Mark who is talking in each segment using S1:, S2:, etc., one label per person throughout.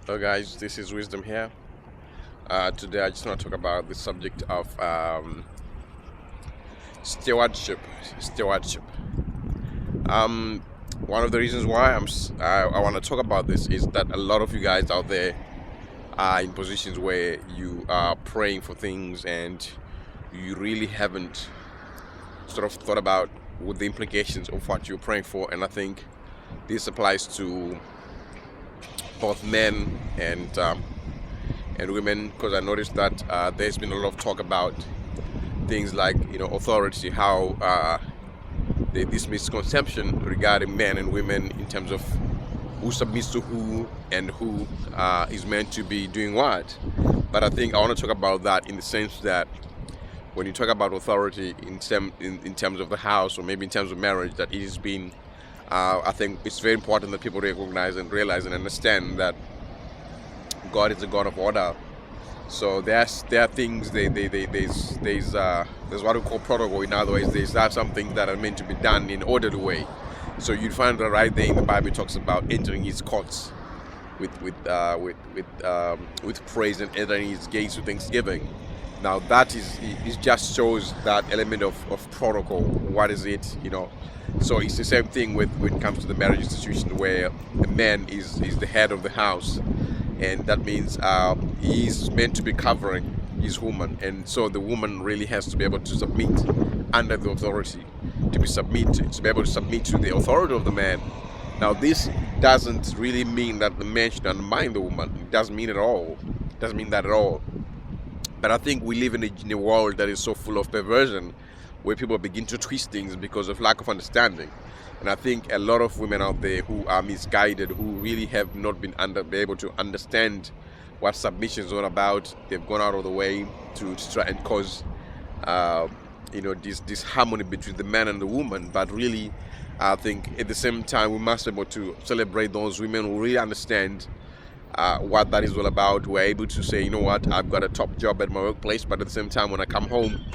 S1: Hello guys, this is Wisdom here. Today I just want to talk about the subject of stewardship. Stewardship. Um, One of the reasons why I want to talk about this is that a lot of you guys out there are in positions where you are praying for things and you really haven't sort of thought about what the implications of what you're praying for. And I think this applies to both men and women, because I noticed that there's been a lot of talk about things like authority, how this misconception regarding men and women in terms of who submits to who and who is meant to be doing what. But I think I want to talk about that in the sense that when you talk about authority in terms of the house, or maybe in terms of marriage, that it has been I think it's very important that people recognize and realize and understand that God is a God of order. So there are things there's what we call protocol. In other words, there's some things that are meant to be done in orderly way. So you find that right there in the Bible it talks about entering His courts with praise and entering His gates with thanksgiving. Now that it just shows that element of protocol. What is it? So it's the same thing when it comes to the marriage institution, where a man is the head of the house, and that means he's meant to be covering his woman, and so the woman really has to be able to submit under the authority, to be able to submit to the authority of the man. Now this doesn't really mean that the man should undermine the woman. It doesn't mean at all. It doesn't mean that at all. But I think we live in a world that is so full of perversion, where people begin to twist things because of lack of understanding. And I think a lot of women out there who are misguided, who really have not been able to understand what submission is all about, they've gone out of the way to try and cause this harmony between the man and the woman. But really, I think at the same time we must be able to celebrate those women who really understand what that is all about, who are able to say, you know what, I've got a top job at my workplace, but at the same time when I come home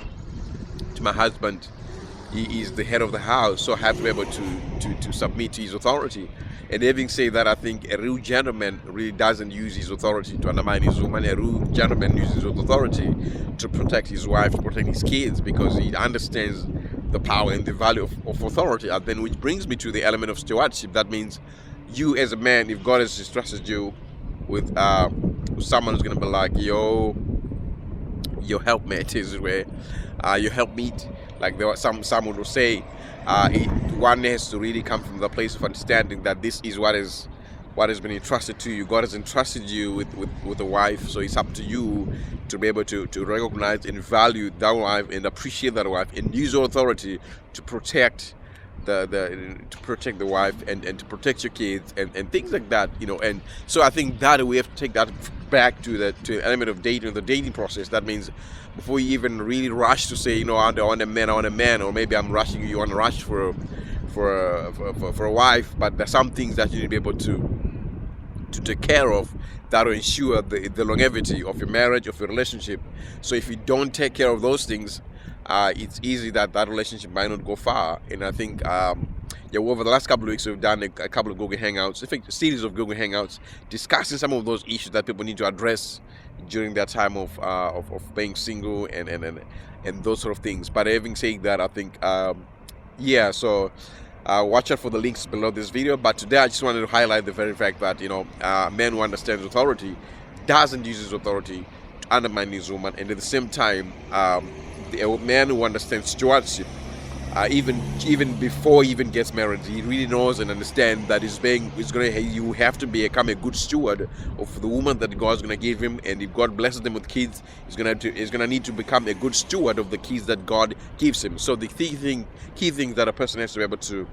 S1: to my husband, he is the head of the house, so I have to be able to submit to his authority. And having said that, I think a real gentleman really doesn't use his authority to undermine his woman. A real gentleman uses his authority to protect his wife, to protect his kids, because he understands the power and the value of authority. And then, which brings me to the element of stewardship. That means you as a man, if God has trusted you with someone who's going to be like your helpmate, is where your helpmeet, like there was someone will say, one has to really come from the place of understanding that this is what has been entrusted to you. God has entrusted you with a wife, so it's up to you to be able to recognize and value that wife and appreciate that wife and use your authority to protect the wife and to protect your kids and things like that, and so I think that we have to take that back to the element of dating, the dating process. That means before you even really rush to say, I want a man, or maybe I'm rushing you on a rush for a wife, but there's some things that you need to be able to take care of that will ensure the longevity of your marriage, of your relationship. So if you don't take care of those things, it's easy that relationship might not go far. And I think over the last couple of weeks we've done a couple of Google Hangouts, in fact a series of Google Hangouts, discussing some of those issues that people need to address during their time of being single and those sort of things. But having said that, I think watch out for the links below this video. But today I just wanted to highlight the very fact that a man who understands authority doesn't use his authority to undermine his woman, and at the same time a man who understands stewardship, even before he even gets married, he really knows and understands that you have to become a good steward of the woman that God's going to give him. And if God blesses them with kids, he's going to need to become a good steward of the kids that God gives him. So the key things that a person has to be able to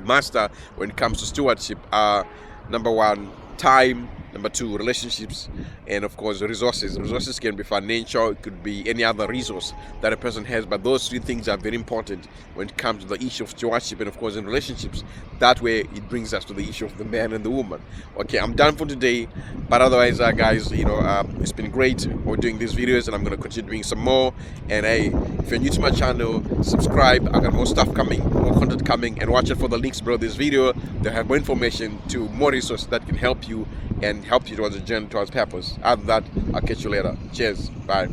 S1: master when it comes to stewardship are: number one, time; number two, relationships; and of course resources. Resources can be financial, it could be any other resource that a person has, but those three things are very important when it comes to the issue of stewardship and of course in relationships. That way it brings us to the issue of the man and the woman. Okay, I'm done for today, but otherwise guys, it's been great doing these videos, and I'm going to continue doing some more. And hey, if you're new to my channel, subscribe. I got more stuff coming, more content coming, and watch out for the links below this video. They have more information to more resources that can help you and help you towards the journey towards purpose. After that, I'll catch you later. Cheers. Bye.